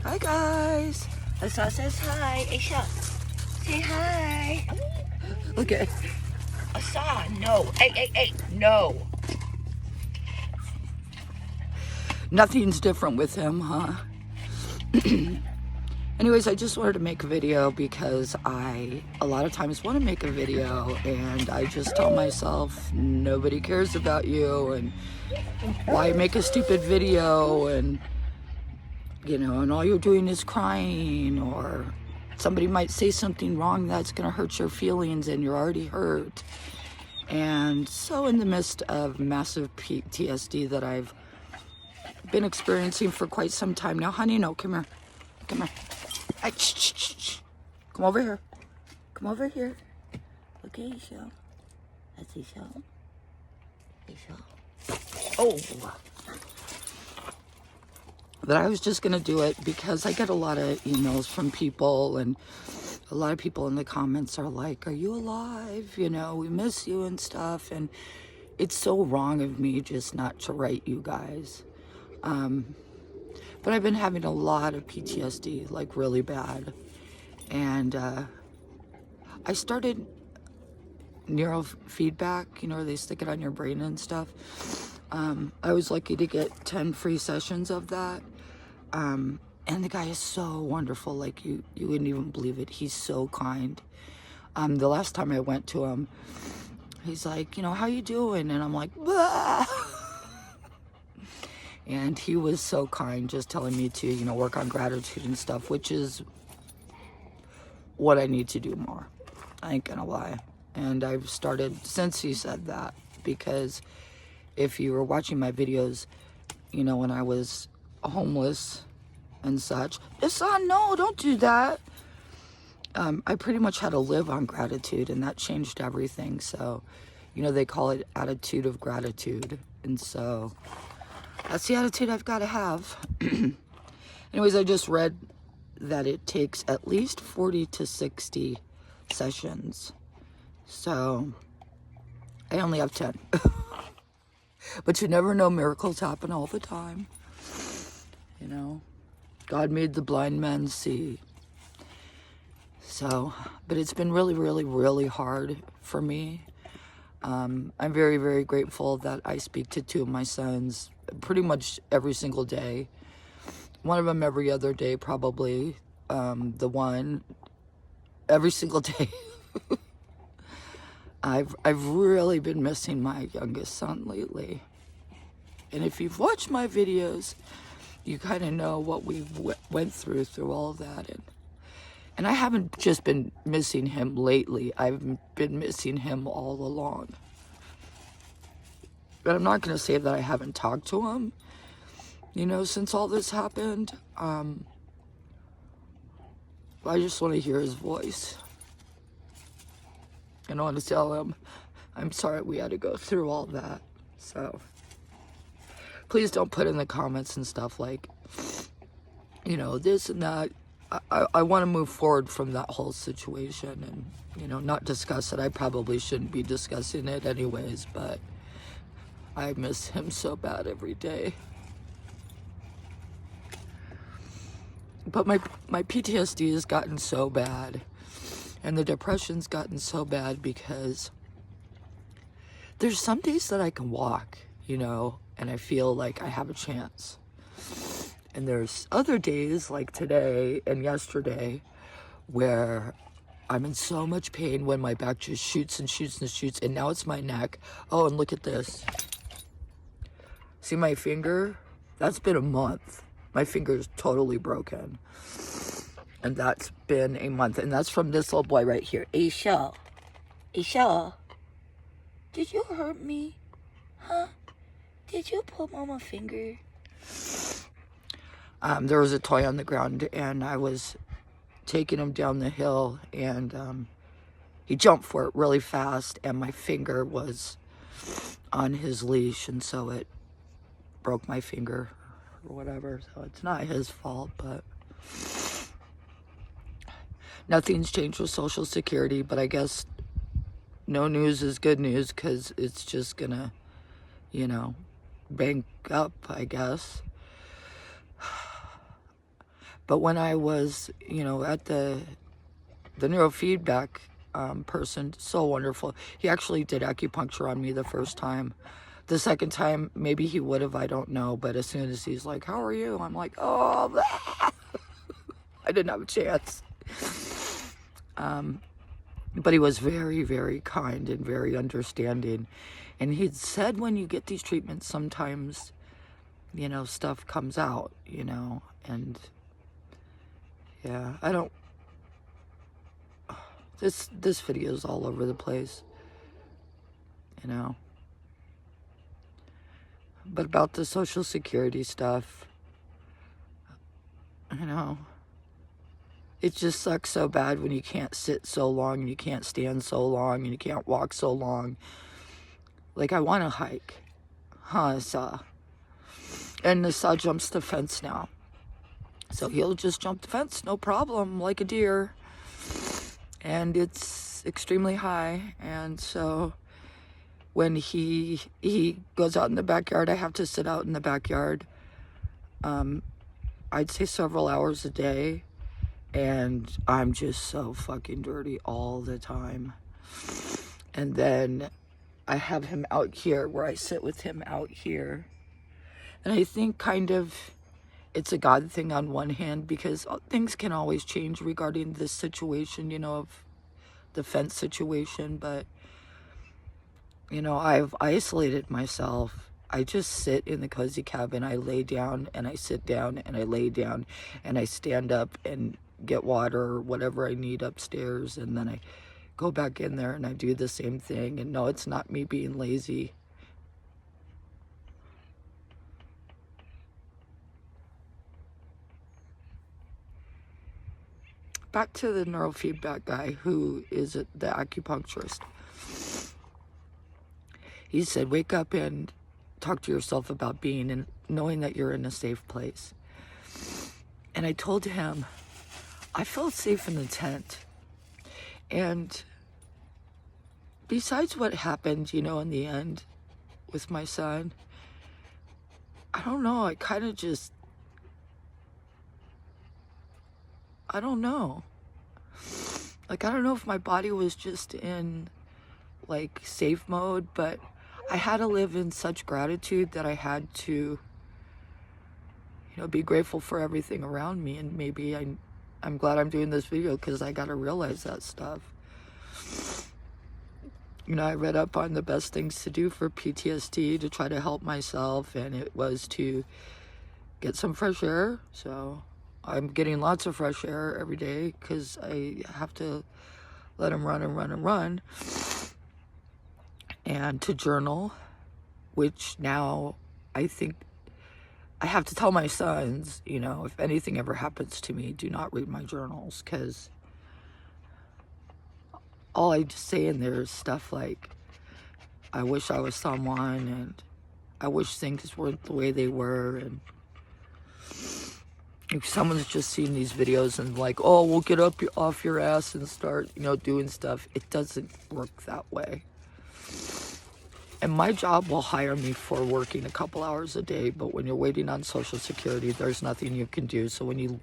Hi guys. Asa says hi. Aisha, say hi. Okay. Asa, no. Hey, no. Nothing's different with him, huh? Anyways, I just wanted to make a video because I a lot of times want to make a video and I just tell myself nobody cares about you and why make a stupid video, and you know, and all you're doing is crying, or somebody might say something wrong that's going to hurt your feelings and you're already hurt. And so in the midst of massive PTSD that I've been experiencing for quite some time now, honey, no, come here. Come here. Hey, shh. Come over here. Come over here. Okay, Isha. That's Isha. Oh. But I was just going to do it because I get a lot of emails from people, and a lot of people in the comments are like, are you alive? You know, we miss you and stuff. And it's so wrong of me just not to write you guys. But I've been having a lot of PTSD, like really bad. And I started Neurofeedback, you know, where they stick it on your brain and stuff. I was lucky to get 10 free sessions of that. And the guy is so wonderful, like you wouldn't even believe it. He's so kind. The last time I went to him, he's like, you know, how you doing? And I'm like, bah! And he was so kind, just telling me to, you know, work on gratitude and stuff, which is what I need to do more. I ain't gonna lie. And I've started since he said that, because if you were watching my videos, you know, when I was homeless and such, no, don't do that. I pretty much had to live on gratitude, and that changed everything. So, you know, they call it attitude of gratitude. And so that's the attitude I've got to have. Anyways, I just read that it takes at least 40 to 60 sessions. So I only have 10. But you never know, miracles happen all the time. You know, God made the blind man see. So, but it's been really, really, really hard for me. I'm very, very grateful that I speak to 2 of my sons pretty much every single day. One of them every other day, probably. The one every single day. I've really been missing my youngest son lately. And if you've watched my videos, you kind of know what we went through all of that. And I haven't just been missing him lately. I've been missing him all along. But I'm not going to say that I haven't talked to him, you know, since all this happened. I just want to hear his voice. And I want to tell him, I'm sorry we had to go through all that. So please don't put in the comments and stuff like, you know, this and that. I want to move forward from that whole situation and, you know, not discuss it. I probably shouldn't be discussing it anyways, but I miss him so bad every day. But my PTSD has gotten so bad, and the depression's gotten so bad, because there's some days that I can walk, you know, and I feel like I have a chance. And there's other days like today and yesterday where I'm in so much pain when my back just shoots and shoots and shoots, and now it's my neck. Oh, and look at this. See my finger? That's been a month. My finger is totally broken. And that's been a month. And that's from this little boy right here. Aisha, did you hurt me? Huh? Did you pull Mama's finger? There was a toy on the ground, and I was taking him down the hill, and he jumped for it really fast, and my finger was on his leash, and so it broke my finger or whatever. So it's not his fault, but nothing's changed with Social Security. But I guess no news is good news, because it's just gonna, you know, bank up, I guess. But when I was, at the neurofeedback person, so wonderful. He actually did acupuncture on me the first time. The second time, maybe he would have, I don't know. But as soon as he's like, how are you? I'm like, oh, I didn't have a chance. But he was very, very kind and very understanding. And he'd said when you get these treatments, sometimes, stuff comes out, and yeah, I don't, this video is all over the place, but about the Social Security stuff, it just sucks so bad when you can't sit so long and you can't stand so long and you can't walk so long. Like, I want to hike. And the son jumps the fence now. So he'll just jump the fence, no problem, like a deer. And it's extremely high. And so when he goes out in the backyard, I have to sit out in the backyard. I'd say several hours a day. And I'm just so fucking dirty all the time. And then I have him out here where I sit with him out here. And I think kind of it's a God thing on one hand, because things can always change regarding this situation, of the fence situation. But, I've isolated myself. I just sit in the cozy cabin. I lay down and I sit down and I lay down and I stand up and get water or whatever I need upstairs. And then I go back in there and I do the same thing. And no, it's not me being lazy. Back to the neurofeedback guy who is the acupuncturist. He said, wake up and talk to yourself about being and knowing that you're in a safe place. And I told him, I felt safe in the tent. And besides what happened, in the end with my son, I don't know, I kind of just, I don't know. Like, I don't know if my body was just in, like, safe mode, but I had to live in such gratitude that I had to, be grateful for everything around me. And maybe I'm glad I'm doing this video because I got to realize that stuff. I read up on the best things to do for PTSD to try to help myself, and it was to get some fresh air. So I'm getting lots of fresh air every day because I have to let him run and run and run. And to journal, which now I think I have to tell my sons, if anything ever happens to me, do not read my journals, because all I just say in there is stuff like, I wish I was someone, and I wish things weren't the way they were. And if someone's just seen these videos and like, oh, we'll get up off your ass and start, doing stuff, it doesn't work that way. And my job will hire me for working a couple hours a day, but when you're waiting on Social Security, there's nothing you can do. So when you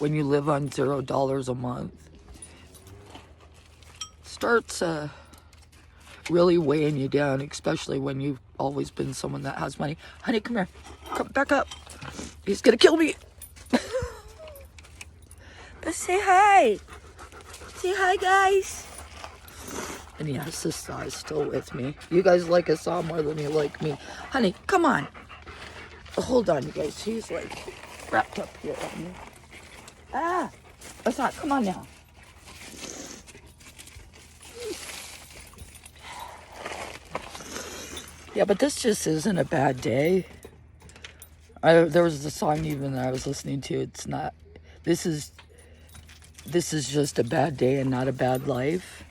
live on $0 a month, starts really weighing you down, especially when you've always been someone that has money. Honey, come here. Come back up. He's gonna kill me. Let's say hi. Say hi, guys. And yes, Sasa is still with me. You guys like Asa more than you like me. Honey, come on. Hold on, you guys. He's like wrapped up here on me. Asa, come on now. Yeah, but this just isn't a bad day. There was a song even that I was listening to. It's not. This is just a bad day and not a bad life.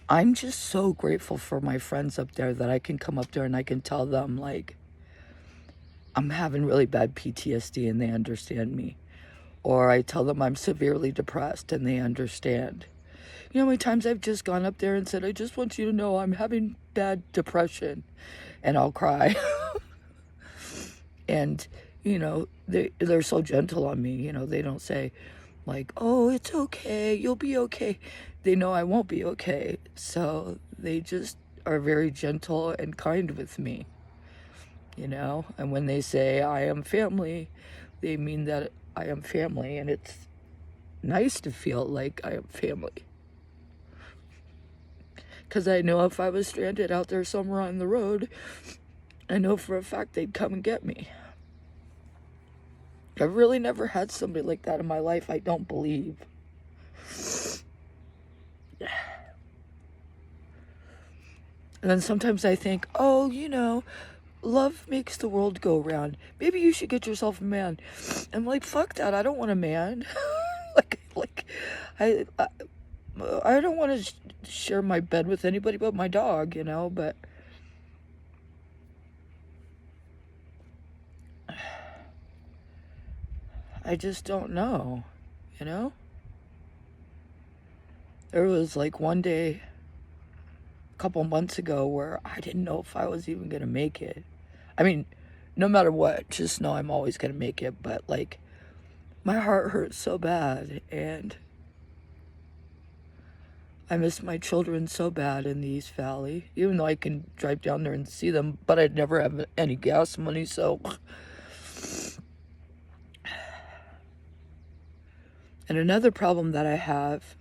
I'm just so grateful for my friends up there that I can come up there and I can tell them, like, I'm having really bad PTSD and they understand me. Or I tell them I'm severely depressed and they understand. You know how many times I've just gone up there and said, I just want you to know I'm having bad depression. And I'll cry. And, they're so gentle on me. They don't say like, oh, it's okay, you'll be okay. They know I won't be okay. So they just are very gentle and kind with me, And when they say I am family, they mean that I am family, and it's nice to feel like I am family. Because I know if I was stranded out there somewhere on the road, I know for a fact they'd come and get me. I've really never had somebody like that in my life, I don't believe. And then sometimes I think, oh, love makes the world go round. Maybe you should get yourself a man. I'm like, fuck that. I don't want a man. I don't want to share my bed with anybody but my dog, but I just don't know, There was like one day a couple months ago where I didn't know if I was even going to make it. I mean, no matter what, just know I'm always going to make it. But like, my heart hurts so bad, and I miss my children so bad in the East Valley, even though I can drive down there and see them, but I'd never have any gas money, so. And another problem that I have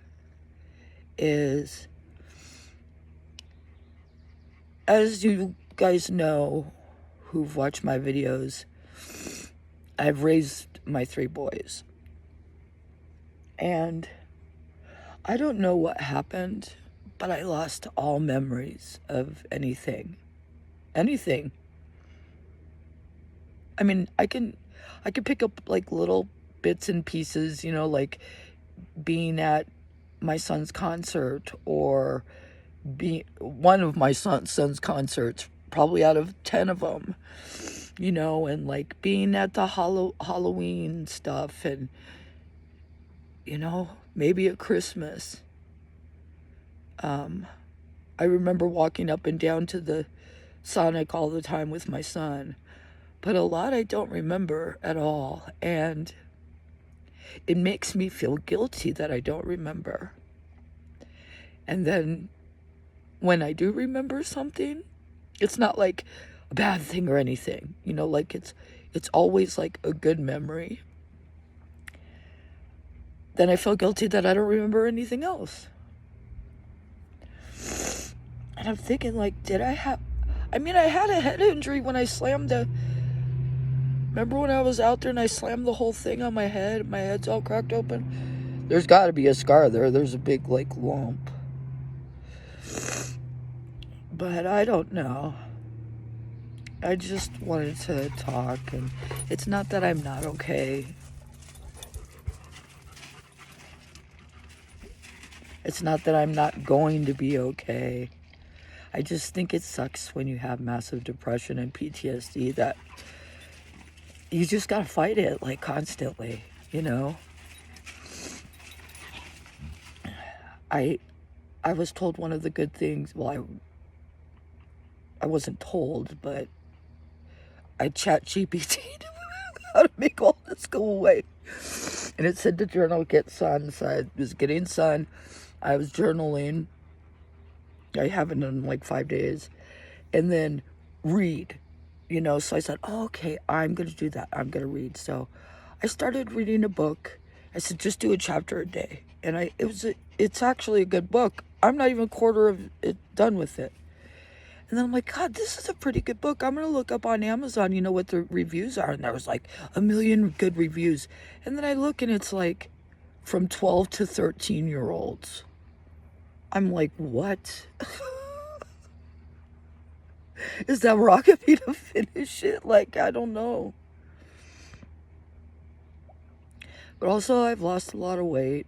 is, as you guys know who've watched my videos, I've raised my 3 boys. And I don't know what happened, but I lost all memories of anything. Anything. I mean, I can pick up like little bits and pieces, like being at my son's concert, or be one of my son's concerts, probably out of 10 of them, and like being at the Halloween stuff, and maybe at Christmas. I remember walking up and down to the Sonic all the time with my son, but a lot I don't remember at all, and it makes me feel guilty that I don't remember. And then when I do remember something, it's not like a bad thing or anything, like it's always like a good memory. Then I feel guilty that I don't remember anything else. And I'm thinking, like, I had a head injury when I slammed remember when I was out there and I slammed the whole thing on my head? My head's all cracked open. There's got to be a scar there. There's a big, like, lump. But I don't know. I just wanted to talk, and it's not that I'm not okay. It's not that I'm not going to be okay. I just think it sucks when you have massive depression and PTSD that you just gotta fight it, like, constantly, I was told one of the good things, well, I wasn't told, but I chat GPT'd how to make all this go away. And it said to journal, get sun. So I was getting sun. I was journaling. I haven't in like 5 days. And then read, So I said, oh, okay, I'm going to do that. I'm going to read. So I started reading a book. I said, just do a chapter a day. And it's actually a good book. I'm not even a quarter of it done with it. And then I'm like, God, this is a pretty good book. I'm going to look up on Amazon, what the reviews are. And there was like 1 million good reviews. And then I look and it's like from 12 to 13-year-olds. I'm like, what? Is that rocket me to finish it? Like, I don't know. But also, I've lost a lot of weight.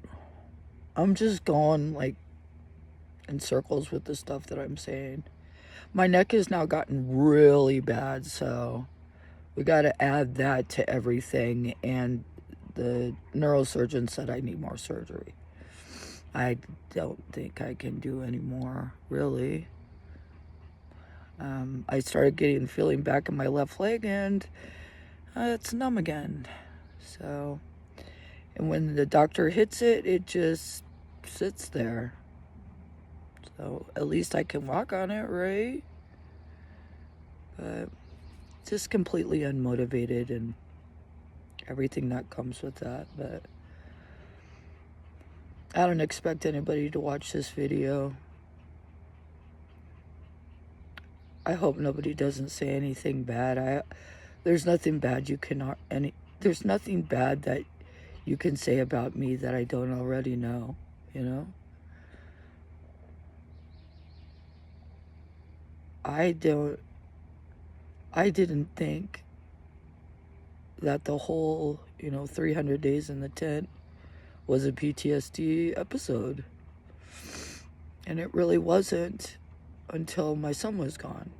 I'm just going like in circles with the stuff that I'm saying. My neck has now gotten really bad, so we got to add that to everything. And the neurosurgeon said I need more surgery. I don't think I can do any more, really. I started feeling back in my left leg, and it's numb again. So, and when the doctor hits it, it just sits there. So at least I can walk on it, right? But just completely unmotivated and everything that comes with that. But I don't expect anybody to watch this video. I hope nobody doesn't say anything bad. There's nothing bad there's nothing bad that you can say about me that I don't already know, you know? I didn't think that the whole, 300 days in the tent was a PTSD episode. And it really wasn't until my son was gone.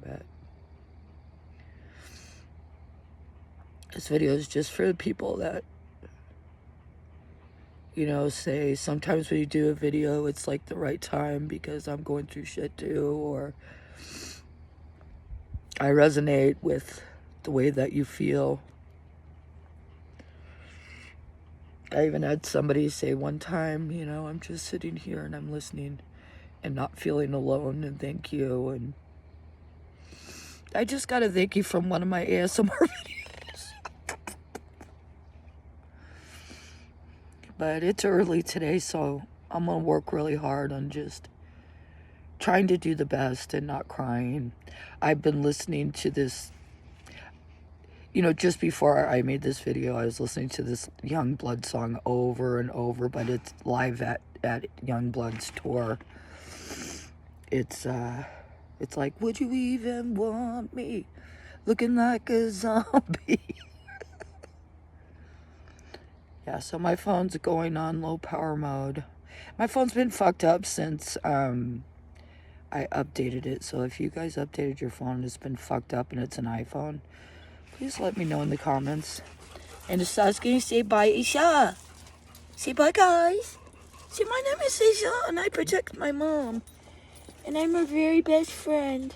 But this video is just for the people that, say sometimes when you do a video, it's like the right time because I'm going through shit too, or I resonate with the way that you feel. I even had somebody say one time, I'm just sitting here and I'm listening and not feeling alone, and thank you. And I just got a thank you from one of my ASMR videos. But it's early today, so I'm going to work really hard on just trying to do the best and not crying. I've been listening to this, just before I made this video, I was listening to this Youngblood song over and over, but it's live at Youngblood's tour. It's like, would you even want me looking like a zombie? Yeah, so my phone's going on low power mode. My phone's been fucked up since I updated it. So if you guys updated your phone and it's been fucked up and it's an iPhone, please let me know in the comments. And Isha's gonna say bye, Isha. Say bye, guys. Say my name is Isha and I protect my mom. And I'm her very best friend.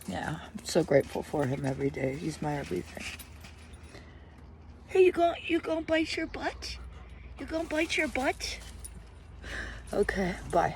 Yeah, I'm so grateful for him every day. He's my everything. Hey, you gonna bite your butt? You gonna bite your butt? Okay, bye.